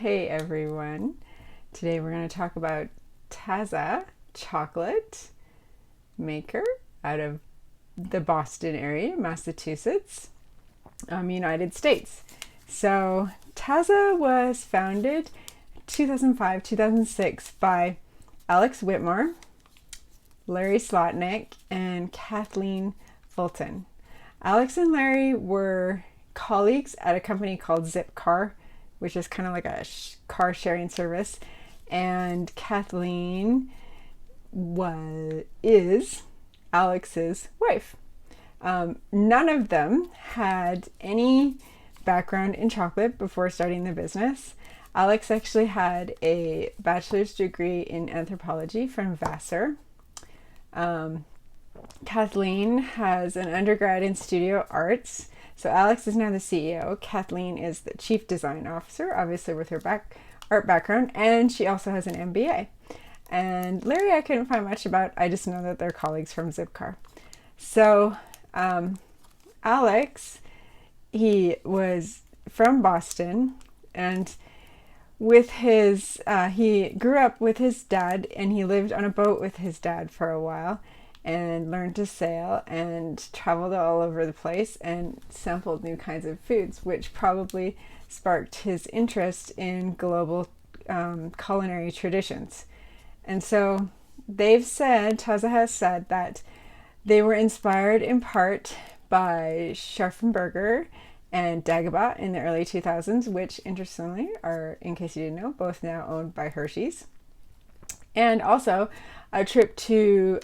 Hey everyone. Today we're going to talk about Taza chocolate maker out of the Boston area, Massachusetts, United States. So Taza was founded 2005-2006 by Alex Whitmore, Larry Slotnick, and Kathleen Fulton. Alex and Larry were colleagues at a company called Zipcar, which is kind of like a car sharing service. And Kathleen is Alex's wife. None of them had any background in chocolate before starting the business. Alex actually had a bachelor's degree in anthropology from Vassar. Kathleen has an undergrad in studio arts. So Alex is now the CEO. Kathleen is the chief design officer, obviously with her art background, and she also has an MBA. And Larry I couldn't find much about. I just know that they're colleagues from Zipcar. So Alex, he was from Boston, and with his he grew up with his dad, and he lived on a boat with his dad for a while and learned to sail and traveled all over the place and sampled new kinds of foods, which probably sparked his interest in global culinary traditions. And so Taza has said that they were inspired in part by Scharfenberger and Dagobah in the early 2000s, which interestingly are, in case you didn't know, both now owned by Hershey's. And also a trip to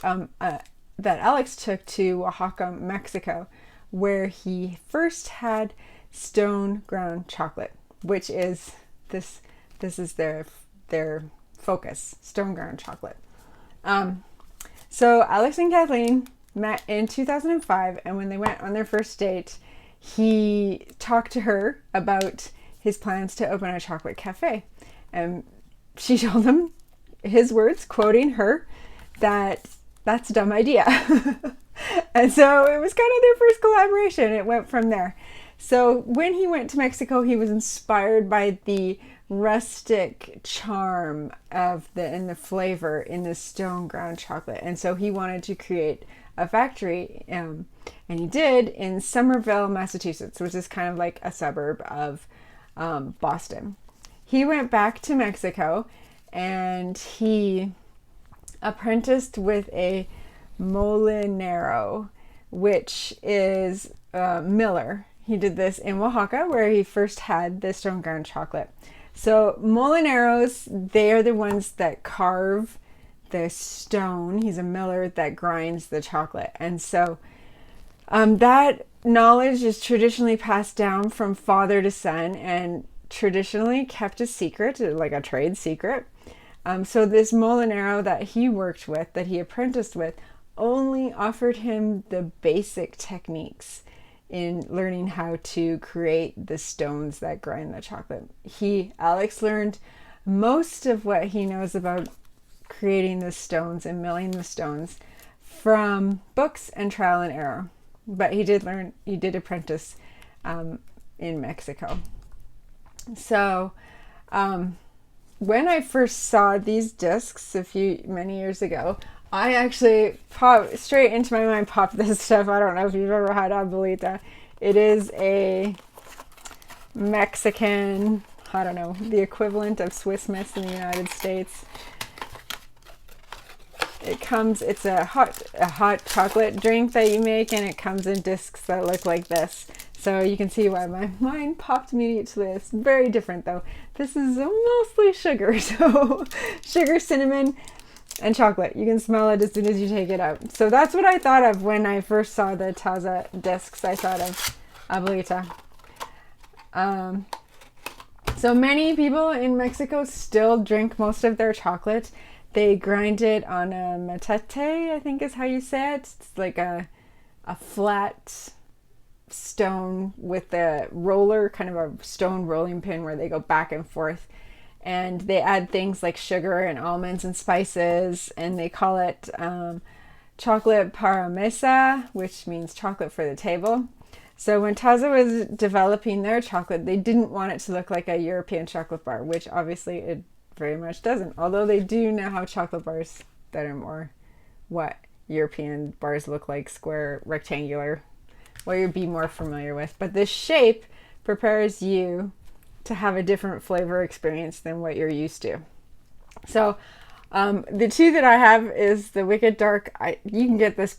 that Alex took to Oaxaca, Mexico, where he first had stone ground chocolate, which is this is their focus, stone ground chocolate. So Alex and Kathleen met in 2005, and when they went on their first date, he talked to her about his plans to open a chocolate cafe. And she told him, his words, quoting her, that that's a dumb idea. And so it was kind of their first collaboration. It went from there. So when he went to Mexico, he was inspired by the rustic charm of the flavor in the stone ground chocolate. And so he wanted to create a factory, and he did, in Somerville, Massachusetts, which is kind of like a suburb of Boston. He went back to Mexico and he apprenticed with a molinero, which is a miller. He did this in Oaxaca, where he first had the stone ground chocolate. So molineros, they are the ones that carve the stone. He's a miller that grinds the chocolate. And so that knowledge is traditionally passed down from father to son and traditionally kept a secret, like a trade secret. So this molinero that he worked with, that he apprenticed with, only offered him the basic techniques in learning how to create the stones that grind the chocolate. Alex learned most of what he knows about creating the stones and milling the stones from books and trial and error. But he did apprentice in Mexico. So when I first saw these discs many years ago, I actually popped straight into my mind, popped this stuff. I don't know if you've ever had abuelita. It is a Mexican, I don't know, the equivalent of Swiss Miss in the United States. It's a hot chocolate drink that you make, and it comes in discs that look like this. So you can see why my mind popped immediately. It's very different though. This is mostly sugar. So sugar, cinnamon, and chocolate. You can smell it as soon as you take it out. So that's what I thought of when I first saw the Taza discs. I thought of abuelita. So many people in Mexico still drink most of their chocolate. They grind it on a metate, I think is how you say it. It's like a flat stone with a roller, kind of a stone rolling pin where they go back and forth. And they add things like sugar and almonds and spices, and they call it chocolate para mesa, which means chocolate for the table. So when Taza was developing their chocolate, they didn't want it to look like a European chocolate bar, which obviously it very much doesn't. Although they do now have chocolate bars that are more what European bars look like, square, rectangular, what you'd be more familiar with. But this shape prepares you to have a different flavor experience than what you're used to. So the two that I have is the Wicked Dark. You can get this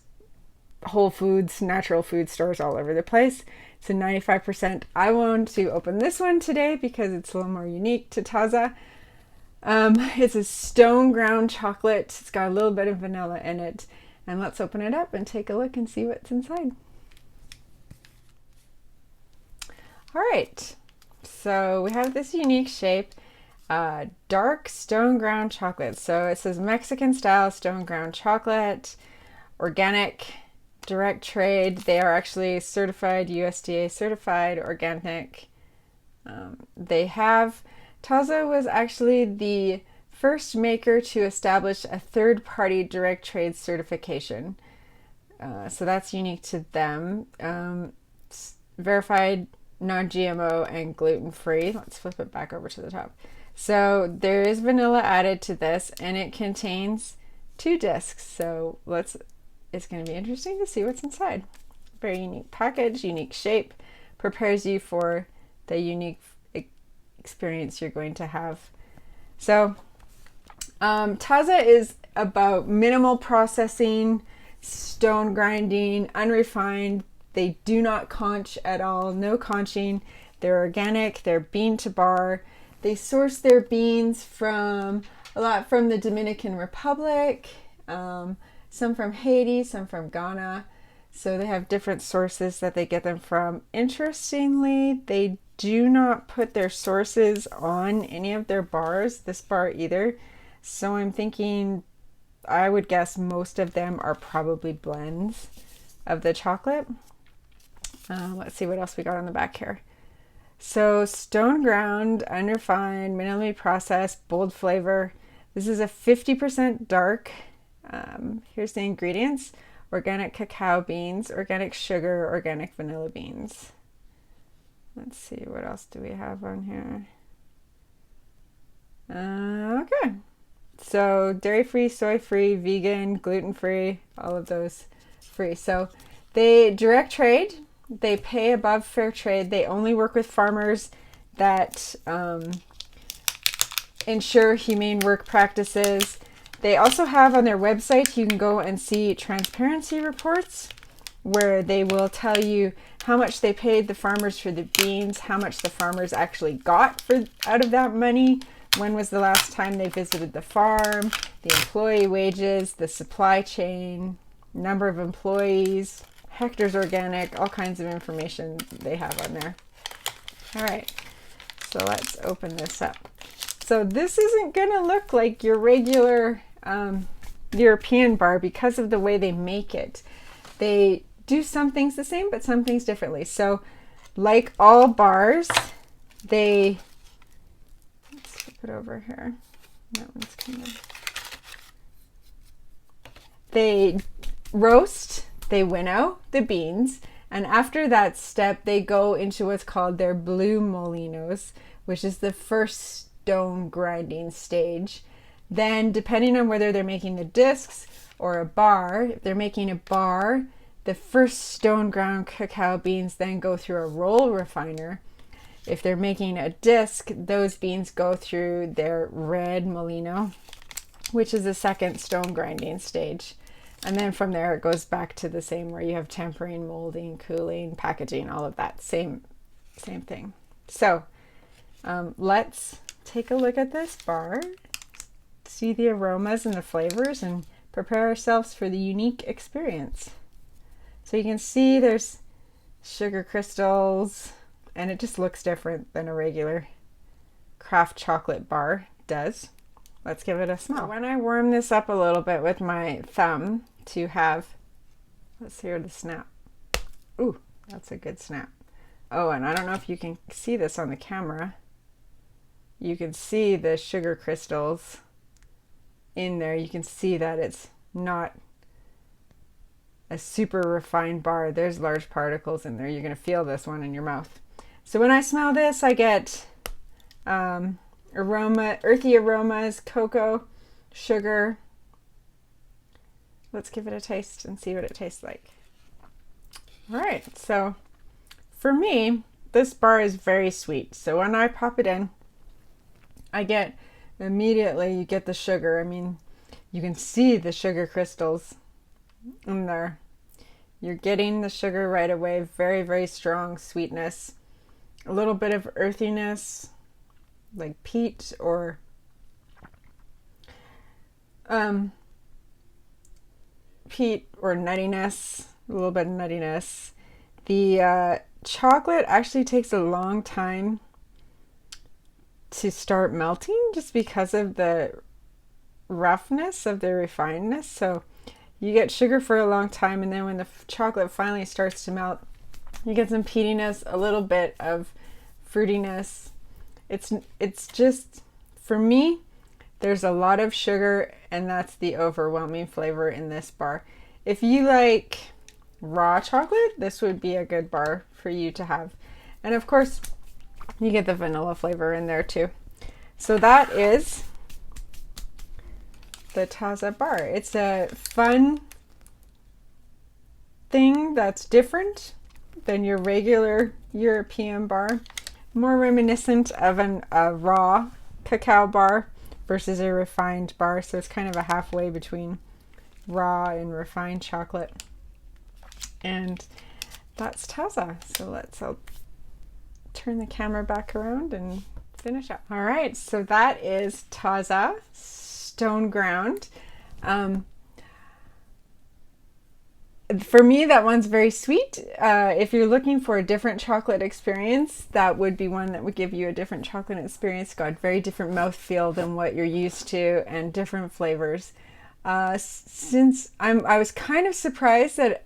Whole Foods, natural food stores all over the place. It's a 95%. I want to open this one today because it's a little more unique to Taza. It's a stone ground chocolate. It's got a little bit of vanilla in it. And let's open it up and take a look and see what's inside. All right, so we have this unique shape, dark stone ground chocolate. So it says Mexican style stone ground chocolate, organic, direct trade. They are actually certified, USDA certified, organic. Taza was actually the first maker to establish a third-party direct trade certification. So that's unique to them. Verified non-GMO and gluten-free. Let's flip it back over to the top. So there is vanilla added to this, and it contains 2 discs. So it's going to be interesting to see what's inside. Very unique package, unique shape, prepares you for the unique experience you're going to have. So Taza is about minimal processing, stone grinding, unrefined. They do not conch at all, no conching. They're organic, they're bean to bar. They source their beans from a lot from the Dominican Republic, some from Haiti, some from Ghana. So they have different sources that they get them from. Interestingly, they do not put their sources on any of their bars, this bar either. So I'm thinking, I would guess most of them are probably blends of the chocolate. Let's see what else we got on the back here. So stone ground, unrefined, minimally processed, bold flavor. This is a 50% dark. Here's the ingredients: organic cacao beans, organic sugar, organic vanilla beans. Let's see, what else do we have on here? Okay. So dairy-free, soy-free, vegan, gluten-free, all of those free. So they direct trade. They pay above fair trade. They only work with farmers that ensure humane work practices. They also have on their website, you can go and see transparency reports where they will tell you how much they paid the farmers for the beans, how much the farmers actually got out of that money, when was the last time they visited the farm, the employee wages, the supply chain, number of employees, hectares organic, all kinds of information they have on there. All right, so let's open this up. So this isn't going to look like your regular European bar because of the way they make it. They do some things the same, but some things differently. So like all bars, let's flip it over here. That one's kind of, they roast, they winnow the beans, and after that step, they go into what's called their blue molinos, which is the first stone grinding stage. Then, depending on whether they're making the discs or a bar, if they're making a bar, the first stone ground cacao beans then go through a roll refiner. If they're making a disc, those beans go through their red molino, which is the second stone grinding stage. And then from there, it goes back to the same where you have tempering, molding, cooling, packaging, all of that. Same thing. So let's take a look at this bar, see the aromas and the flavors, and prepare ourselves for the unique experience. So you can see there's sugar crystals, and it just looks different than a regular craft chocolate bar does. Let's give it a smell. So when I warm this up a little bit with my thumb to have, let's hear the snap. Ooh, that's a good snap. Oh, and I don't know if you can see this on the camera. You can see the sugar crystals in there. You can see that it's not a super refined bar. There's large particles in there. You're going to feel this one in your mouth. So when I smell this, I get earthy aromas, cocoa, sugar. Let's give it a taste and see what it tastes like. All right, so for me, this bar is very sweet. So when I pop it in, I get immediately, you get the sugar. I mean, you can see the sugar crystals in there. You're getting the sugar right away. Very, very strong sweetness. A little bit of earthiness, like peat or nuttiness. A little bit of nuttiness. The chocolate actually takes a long time to start melting just because of the roughness of the refinedness. So you get sugar for a long time, and then when the chocolate finally starts to melt, you get some peatiness, a little bit of fruitiness. It's just, for me, there's a lot of sugar, and that's the overwhelming flavor in this bar. If you like raw chocolate, this would be a good bar for you to have. And of course, you get the vanilla flavor in there too. So that is the Taza bar. It's a fun thing that's different than your regular European bar. More reminiscent of a raw cacao bar versus a refined bar. So it's kind of a halfway between raw and refined chocolate. And that's Taza. So I'll turn the camera back around and finish up. All right, so that is Taza stone ground. For me, that one's very sweet. If you're looking for a different chocolate experience, that would be one that would give you a different chocolate experience. Got very different mouthfeel than what you're used to, and different flavors. Since I was kind of surprised that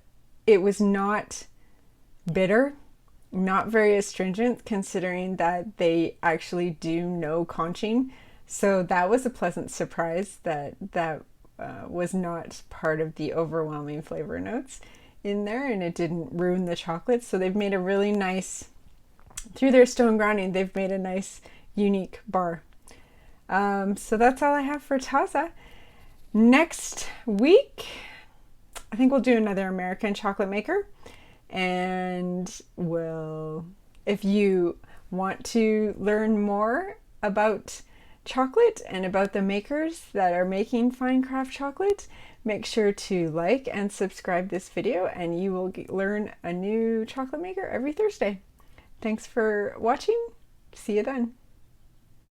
it was not bitter, not very astringent, considering that they actually do no conching. So that was a pleasant surprise that was not part of the overwhelming flavor notes in there, and it didn't ruin the chocolate. So they've made a really nice, through their stone grounding, they've made a nice, unique bar. So that's all I have for Taza. Next week, I think we'll do another American chocolate maker. And if you want to learn more about chocolate and about the makers that are making fine craft chocolate, make sure to like and subscribe this video, and you will learn a new chocolate maker every Thursday. Thanks for watching. See you then.